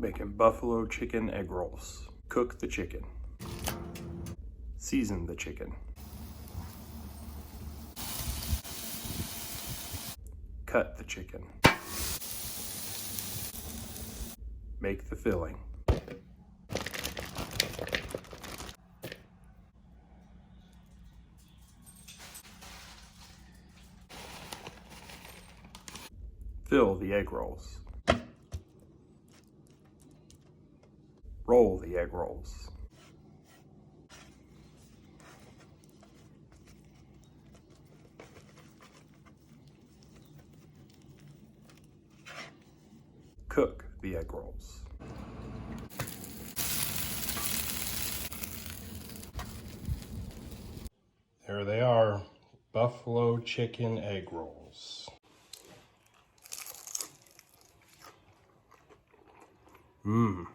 Making buffalo chicken egg rolls. Cook the chicken. Season the chicken. Cut the chicken. Make the filling. Fill the egg rolls. Roll the egg rolls. Cook the egg rolls. There they are, buffalo chicken egg rolls. Mmm.